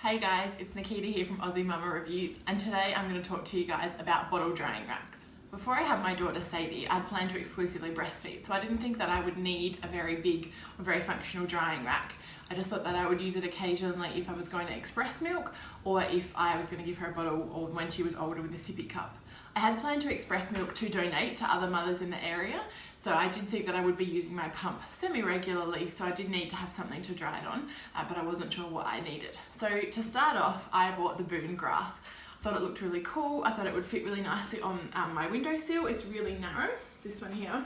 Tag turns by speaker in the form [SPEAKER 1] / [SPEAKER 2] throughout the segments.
[SPEAKER 1] Hey guys, it's Nikita here from Aussie Mumma Reviews, and today I'm going to talk to you guys about bottle drying racks. Before I had my daughter Sadie, I'd planned to exclusively breastfeed, so I didn't think that I would need a very big or very functional drying rack. I just thought that I would use it occasionally if I was going to express milk or if I was going to give her a bottle or when she was older with a sippy cup. I had planned to express milk to donate to other mothers in the area, so I did think that I would be using my pump semi-regularly, so I did need to have something to dry it on, but I wasn't sure what I needed. So to start off, I bought the Bergen grass. I thought it looked really cool. I thought it would fit really nicely on my windowsill. It's really narrow, this one here.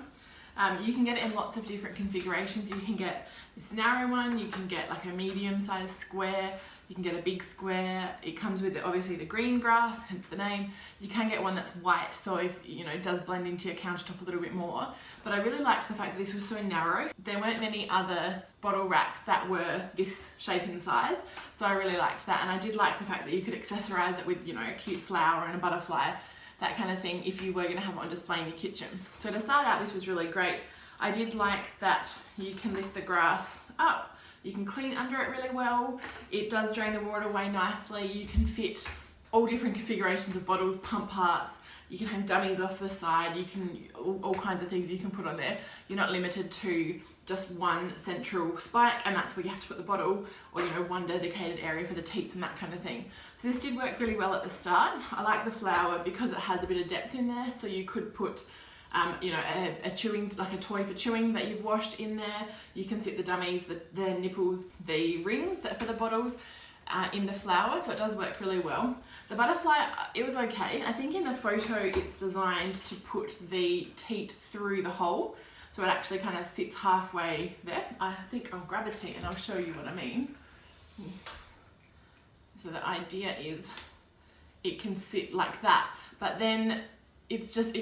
[SPEAKER 1] You can get it in lots of different configurations. You can get this narrow one, you can get like a medium-sized square, you can get a big square. It comes with obviously the green grass, hence the name. You can get one that's white, so if it does blend into your countertop a little bit more. But I really liked the fact that this was so narrow. There weren't many other bottle racks that were this shape and size, so I really liked that. And I did like the fact that you could accessorize it with a cute flower and a butterfly, that kind of thing, if you were going to have it on display in your kitchen. So to start out, this was really great. I did like that you can lift the grass up. You can clean under it really well. It does drain the water away nicely. You can fit all different configurations of bottles, pump parts. You can hang dummies off the side. You can, all kinds of things you can put on there. You're not limited to just one central spike and that's where you have to put the bottle, or one dedicated area for the teats and that kind of thing. So this did work really well at the start. I like the flower because it has a bit of depth in there, so you could put a chewing, like a toy for chewing that you've washed in there. You can sit the dummies, the nipples, the rings that for the bottles in the flower, so it does work really well. The butterfly, it was okay. I think in the photo it's designed to put the teat through the hole, so it actually kind of sits halfway there. I think I'll grab a teat and I'll show you what I mean. So the idea is it can sit like that, but then it's just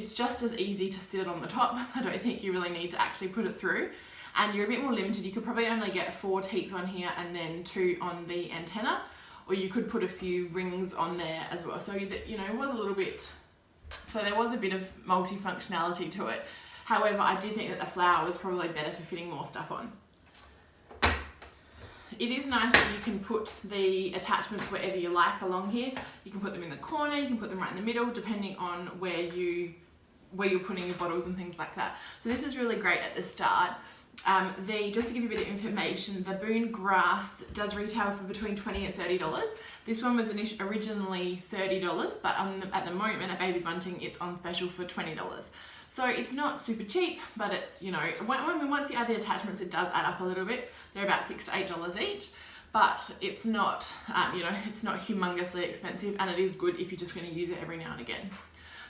[SPEAKER 1] as easy to sit it on the top. I don't think you really need to actually put it through, and you're a bit more limited. You could probably only get 4 teats on here and then 2 on the antenna, or you could put a few rings on there as well, so that it was a little bit, so there was a bit of multi-functionality to it. However, I did think that the flower was probably better for fitting more stuff on. It is nice that you can put the attachments wherever you like along here. You can put them in the corner, you can put them right in the middle, depending on where you're putting your bottles and things like that. So this is really great at the start. Just to give you a bit of information, the Bergen grass does retail for between $20 and $30. This one was originally $30, but at the moment at Baby Bunting it's on special for $20. So it's not super cheap, but it's, once you add the attachments, it does add up a little bit. They're about $6 to $8 each, but it's not, it's not humongously expensive, and it is good if you're just going to use it every now and again.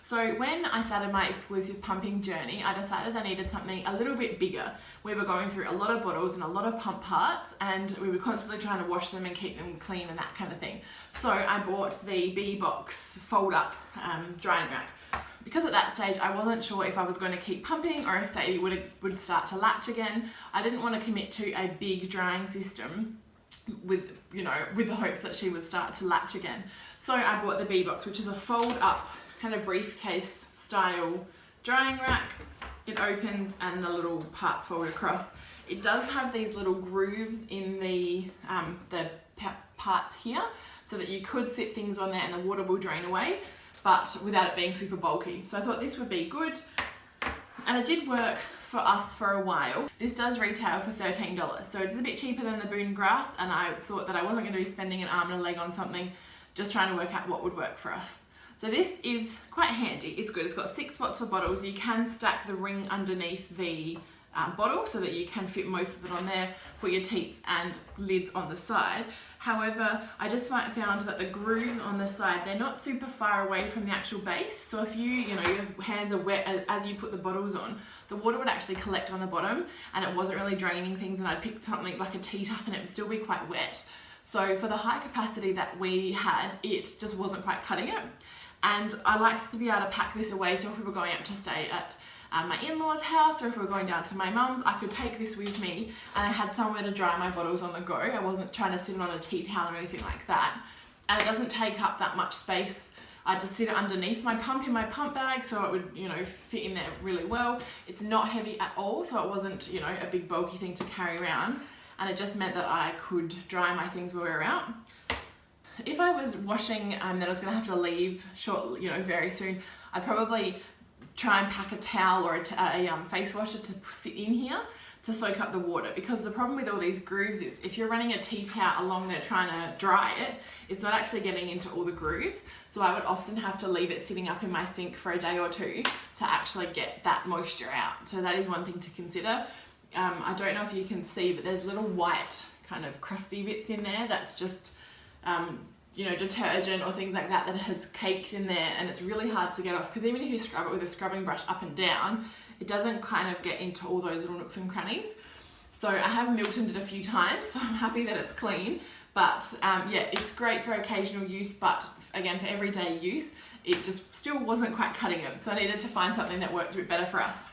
[SPEAKER 1] So when I started my exclusive pumping journey, I decided I needed something a little bit bigger. We were going through a lot of bottles and a lot of pump parts, and we were constantly trying to wash them and keep them clean and that kind of thing. So I bought the B-Box fold-up drying rack. Because at that stage I wasn't sure if I was going to keep pumping or if Sadie would start to latch again. I didn't want to commit to a big drying system with the hopes that she would start to latch again. So I bought the B-Box, which is a fold-up kind of briefcase style drying rack. It opens and the little parts fold across. It does have these little grooves in the parts here, so that you could sit things on there and the water will drain away, but without it being super bulky. So I thought this would be good, and it did work for us for a while. This does retail for $13, so it's a bit cheaper than the Bergen grass, and I thought that I wasn't going to be spending an arm and a leg on something, just trying to work out what would work for us. So this is quite handy. It's good. It's got 6 spots for bottles. You can stack the ring underneath the bottle so that you can fit most of it on there, put your teats and lids on the side. However, I just found that the grooves on the side, they're not super far away from the actual base. So if your hands are wet as you put the bottles on, the water would actually collect on the bottom and it wasn't really draining things, and I'd pick something like a teat up and it would still be quite wet. So for the high capacity that we had, it just wasn't quite cutting it. And I liked to be able to pack this away, so if we were going up to stay at my in-laws' house, or if we were going down to my mum's, I could take this with me and I had somewhere to dry my bottles on the go. I wasn't trying to sit it on a tea towel or anything like that. And it doesn't take up that much space. I just sit it underneath my pump in my pump bag, so it would fit in there really well. It's not heavy at all, so it wasn't a big bulky thing to carry around, and it just meant that I could dry my things while we were out. if I was washing that I was going to have to leave short, very soon, I'd probably try and pack a towel or a face washer to sit in here to soak up the water, because the problem with all these grooves is if you're running a tea towel along there trying to dry it, it's not actually getting into all the grooves. So I would often have to leave it sitting up in my sink for a day or two to actually get that moisture out. So that is one thing to consider. I don't know if you can see, but there's little white kind of crusty bits in there. That's just, detergent or things like that has caked in there, and it's really hard to get off, because even if you scrub it with a scrubbing brush up and down, it doesn't kind of get into all those little nooks and crannies. So I have Miltoned it a few times, so I'm happy that it's clean. But it's great for occasional use, but again, for everyday use, it just still wasn't quite cutting it. So I needed to find something that worked a bit better for us.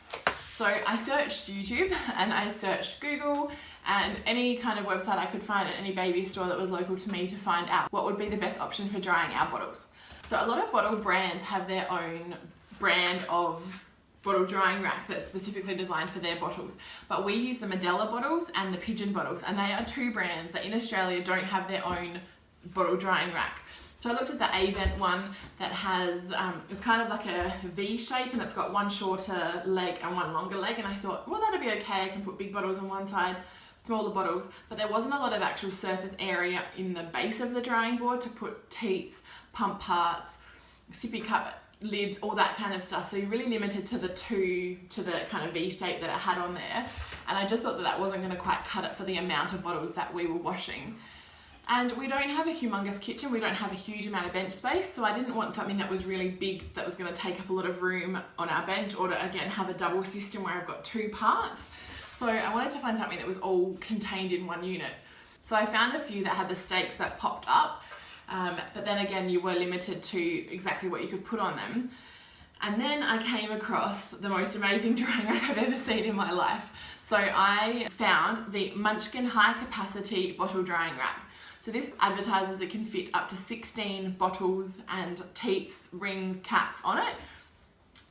[SPEAKER 1] So I searched YouTube and I searched Google and any kind of website I could find at any baby store that was local to me to find out what would be the best option for drying our bottles. So a lot of bottle brands have their own brand of bottle drying rack that's specifically designed for their bottles, but we use the Medela bottles and the Pigeon bottles, and they are two brands that in Australia don't have their own bottle drying rack. So I looked at the Avent one that has, it's kind of like a V shape, and it's got one shorter leg and one longer leg, and I thought, well, that'd be okay, I can put big bottles on one side, smaller bottles, but there wasn't a lot of actual surface area in the base of the drying board to put teats, pump parts, sippy cup lids, all that kind of stuff. So you're really limited to the kind of V shape that it had on there. And I just thought that wasn't going to quite cut it for the amount of bottles that we were washing. And we don't have a humongous kitchen, we don't have a huge amount of bench space, so I didn't want something that was really big that was going to take up a lot of room on our bench, or to again have a double system where I've got two parts. So I wanted to find something that was all contained in one unit. So I found a few that had the stakes that popped up, but then again you were limited to exactly what you could put on them. And then I came across the most amazing drying rack I've ever seen in my life. So I found the Munchkin high capacity bottle drying rack. So this advertises it can fit up to 16 bottles and teats, rings, caps on it,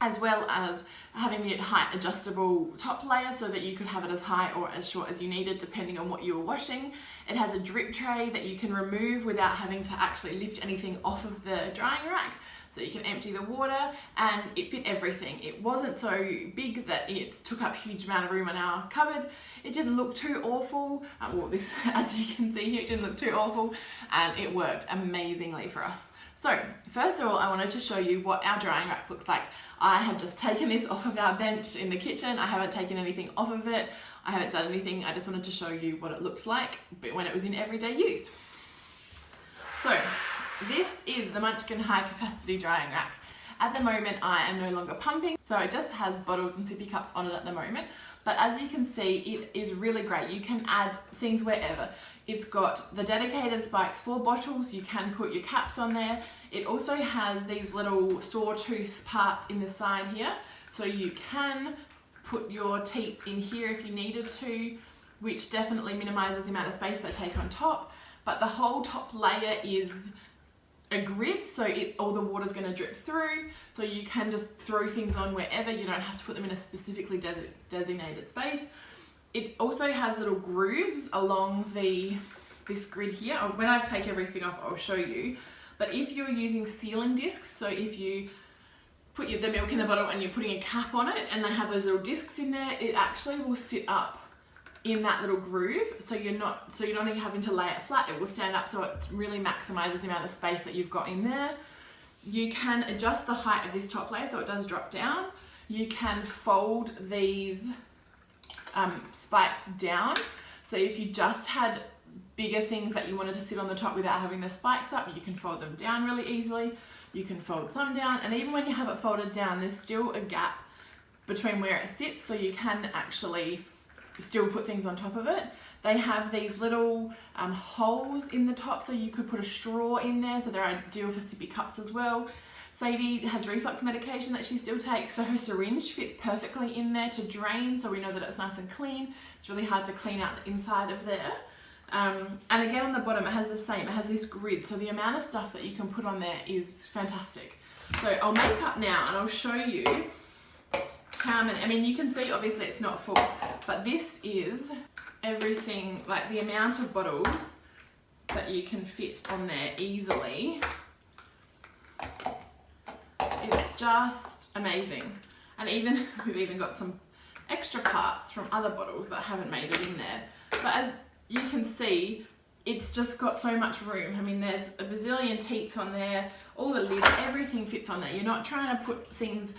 [SPEAKER 1] as well as having the height adjustable top layer so that you could have it as high or as short as you needed depending on what you were washing. It has a drip tray that you can remove without having to actually lift anything off of the drying rack, so you can empty the water, and it fit everything. It wasn't so big that it took up a huge amount of room in our cupboard. It didn't look too awful. Well, this, as you can see here, it didn't look too awful, and it worked amazingly for us. So first of all, I wanted to show you what our drying rack looks like. I have just taken this off of our bench in the kitchen. I haven't taken anything off of it. I haven't done anything. I just wanted to show you what it looks like, but when it was in everyday use. So this is the Munchkin high capacity drying rack. At the moment, I am no longer pumping, so it just has bottles and sippy cups on it at the moment. But as you can see, it is really great. You can add things wherever. It's got the dedicated spikes for bottles. You can put your caps on there. It also has these little sawtooth parts in the side here. So you can put your teats in here if you needed to, which definitely minimizes the amount of space they take on top. But the whole top layer is a grid, so all the water's going to drip through, so you can just throw things on wherever. You don't have to put them in a specifically designated space. It also has little grooves along this grid here. When I take everything off, I'll show you. But if you're using sealing discs, so if you put the milk in the bottle and you're putting a cap on it and they have those little discs in there, it actually will sit up in that little groove, so you're not even having to lay it flat. It will stand up, so it really maximizes the amount of space that you've got in there. You can adjust the height of this top layer so it does drop down. You can fold these spikes down, so if you just had bigger things that you wanted to sit on the top without having the spikes up, you can fold them down really easily. You can fold some down, and even when you have it folded down, there's still a gap between where it sits, so you can actually still put things on top of it. They have these little holes in the top, so you could put a straw in there, so they're ideal for sippy cups as well. Sadie has reflux medication that she still takes, so her syringe fits perfectly in there to drain, so we know that it's nice and clean. It's really hard to clean out the inside of there. And again on the bottom it has the same, it has this grid, so the amount of stuff that you can put on there is fantastic. So I'll make up now and I'll show you how many. I mean, you can see obviously it's not full, but this is everything, like the amount of bottles that you can fit on there easily. It's just amazing. And even we've even got some extra parts from other bottles that haven't made it in there. But as you can see, it's just got so much room. I mean, there's a bazillion teats on there, all the lids, everything fits on there. You're not trying to put things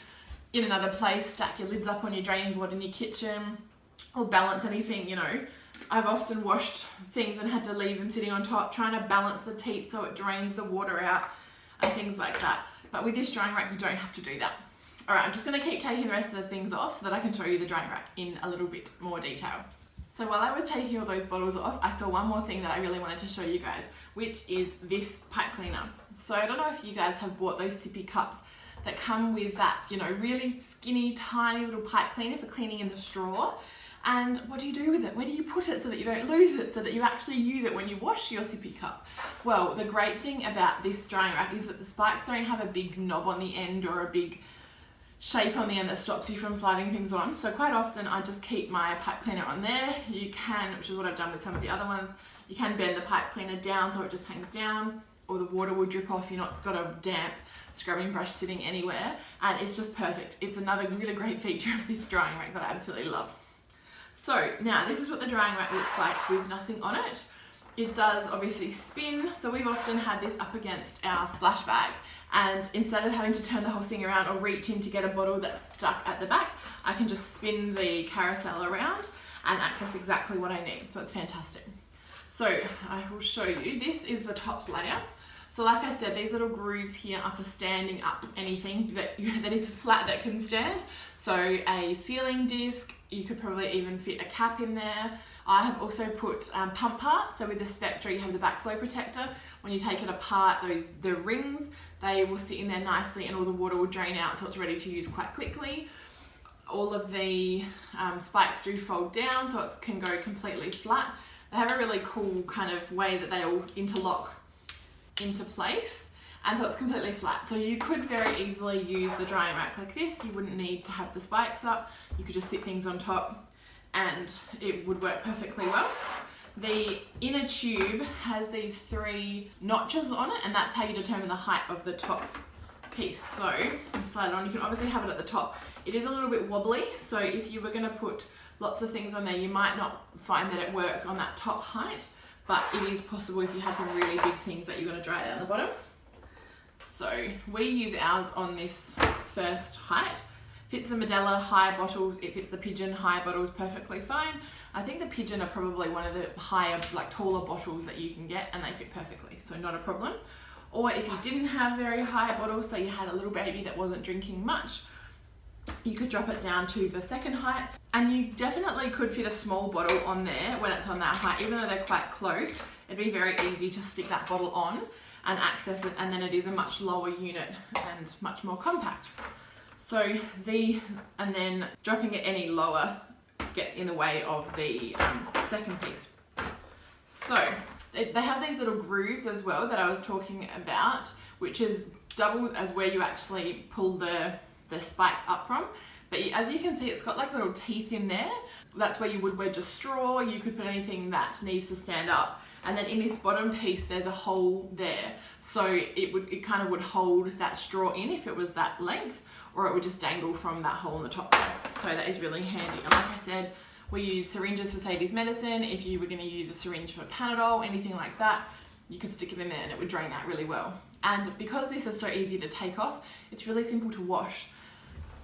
[SPEAKER 1] in another place, stack your lids up on your draining board in your kitchen, or balance anything, you know. I've often washed things and had to leave them sitting on top, trying to balance the teat so it drains the water out and things like that. But with this drying rack, you don't have to do that. All right, I'm just gonna keep taking the rest of the things off so that I can show you the drying rack in a little bit more detail. So while I was taking all those bottles off, I saw one more thing that I really wanted to show you guys, which is this pipe cleaner. So I don't know if you guys have bought those sippy cups that come with that, you know, really skinny, tiny little pipe cleaner for cleaning in the straw. And what do you do with it? Where do you put it so that you don't lose it, so that you actually use it when you wash your sippy cup? Well, the great thing about this drying rack is that the spikes don't have a big knob on the end or a big shape on the end that stops you from sliding things on. So quite often I just keep my pipe cleaner on there. You can, which is what I've done with some of the other ones, you can bend the pipe cleaner down so it just hangs down, or the water will drip off. You're not got a damp scrubbing brush sitting anywhere, and it's just perfect. It's another really great feature of this drying rack that I absolutely love. So now this is what the drying rack looks like with nothing on it. It does obviously spin, so we've often had this up against our splash bag, and instead of having to turn the whole thing around or reach in to get a bottle that's stuck at the back, I can just spin the carousel around and access exactly what I need. So it's fantastic. So I will show you, this is the top layer. So like I said, these little grooves here are for standing up anything that is flat that can stand. So a ceiling disc, you could probably even fit a cap in there. I have also put pump parts. So with the Spectra, you have the backflow protector. When you take it apart, the rings, they will sit in there nicely and all the water will drain out, so it's ready to use quite quickly. All of the spikes do fold down, so it can go completely flat. They have a really cool kind of way that they all interlock into place, and so it's completely flat. So you could very easily use the drying rack like this. You wouldn't need to have the spikes up. You could just sit things on top and it would work perfectly well. The inner tube has these 3 notches on it, and that's how you determine the height of the top piece. So you slide it on. You can obviously have it at the top. It is a little bit wobbly, so if you were going to put lots of things on there, you might not find that it works on that top height, but it is possible if you had some really big things that you're going to dry down the bottom. So we use ours on this first height. Fits the Medela high bottles, it fits the Pigeon high bottles perfectly fine. I think the Pigeon are probably one of the higher, like taller bottles that you can get, and they fit perfectly, so not a problem. Or if you didn't have very high bottles, say you had a little baby that wasn't drinking much, you could drop it down to the second height, and you definitely could fit a small bottle on there when it's on that height. Even though they're quite close, it'd be very easy to stick that bottle on and access it, and then it is a much lower unit and much more compact. So and then dropping it any lower gets in the way of the second piece. So they have these little grooves as well that I was talking about, which is doubles as where you actually pull the spikes up from. But as you can see, it's got like little teeth in there. That's where you would wedge a straw. You could put anything that needs to stand up. And then in this bottom piece, there's a hole there. So it kind of would hold that straw in if it was that length, or it would just dangle from that hole in the top there. So that is really handy. And like I said, we use syringes for Sadie's medicine. If you were going to use a syringe for Panadol, anything like that, you could stick it in there and it would drain out really well. And because this is so easy to take off, it's really simple to wash.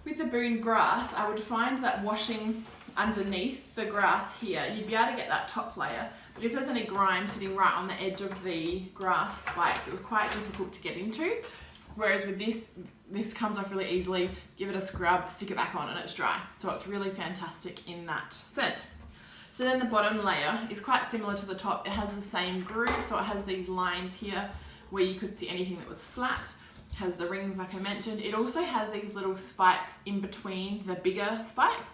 [SPEAKER 1] With the Boone grass, I would find that washing underneath the grass here, you'd be able to get that top layer. But if there's any grime sitting right on the edge of the grass spikes, it was quite difficult to get into. Whereas with this comes off really easily. Give it a scrub, stick it back on, and it's dry. So it's really fantastic in that sense. So then the bottom layer is quite similar to the top. It has the same groove, so it has these lines here where you could see anything that was flat. It has the rings like I mentioned. It also has these little spikes in between the bigger spikes.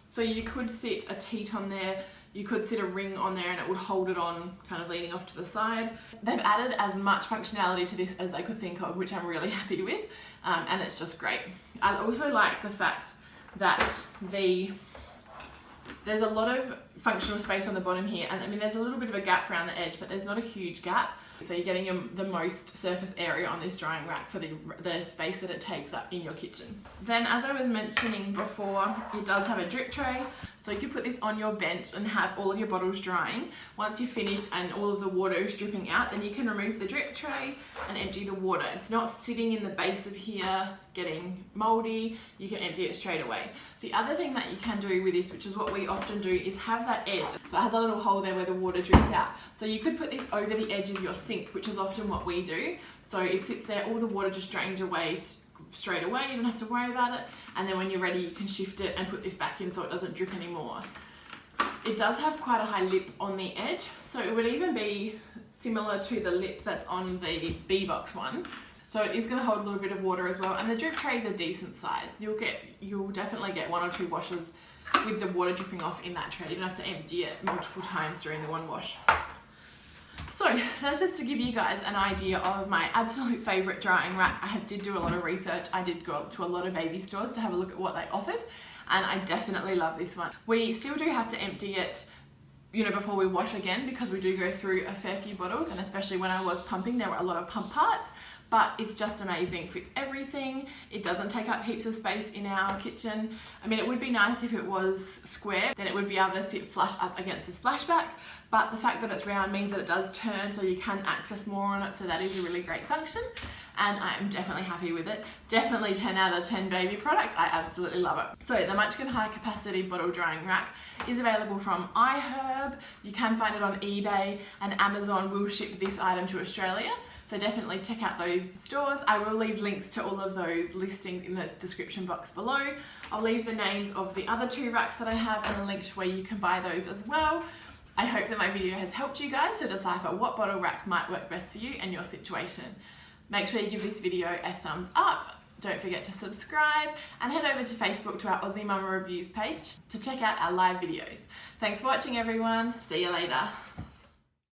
[SPEAKER 1] So you could sit a teat on there, you could sit a ring on there and it would hold it on, kind of leaning off to the side. They've added as much functionality to this as they could think of, which I'm really happy with, and it's just great. I also like the fact that the There's a lot of functional space on the bottom here, and I mean there's a little bit of a gap around the edge, but there's not a huge gap. So you're getting the most surface area on this drying rack for the space that it takes up in your kitchen. Then, as I was mentioning before, it does have a drip tray. So you can put this on your bench and have all of your bottles drying. Once you're finished and all of the water is dripping out, then you can remove the drip tray and empty the water. It's not sitting in the base of here getting moldy. You can empty it straight away. The other thing that you can do with this, which is what we often do, is have that edge. So it has a little hole there where the water drips out. So you could put this over the edge of your sink, which is often what we do. So it sits there, all the water just drains away straight away, you don't have to worry about it. And then when you're ready, you can shift it and put this back in so it doesn't drip anymore. It does have quite a high lip on the edge, so it would even be similar to the lip that's on the B-Box one. So it is going to hold a little bit of water as well, and the drip tray is a decent size. You'll definitely get 1 or 2 washes with the water dripping off in that tray. You don't have to empty it multiple times during the one wash. So that's just to give you guys an idea of my absolute favourite drying rack. I did do a lot of research. I did go up to a lot of baby stores to have a look at what they offered, and I definitely love this one. We still do have to empty it, you know, before we wash again, because we do go through a fair few bottles, and especially when I was pumping, there were a lot of pump parts. But it's just amazing, fits everything. It doesn't take up heaps of space in our kitchen. I mean, it would be nice if it was square, then it would be able to sit flush up against the splashback. But the fact that it's round means that it does turn, so you can access more on it. So that is a really great function, and I'm definitely happy with it. Definitely 10 out of 10 baby product. I absolutely love it. So the Munchkin high capacity bottle drying rack is available from iHerb. You can find it on eBay, and Amazon will ship this item to Australia. So definitely check out those stores. I will leave links to all of those listings in the description box below. I'll leave the names of the other 2 racks that I have and a link to where you can buy those as well. I hope that my video has helped you guys to decipher what bottle rack might work best for you and your situation. Make sure you give this video a thumbs up. Don't forget to subscribe, and head over to Facebook to our Aussie Mumma Reviews page to check out our live videos. Thanks for watching, everyone. See you later.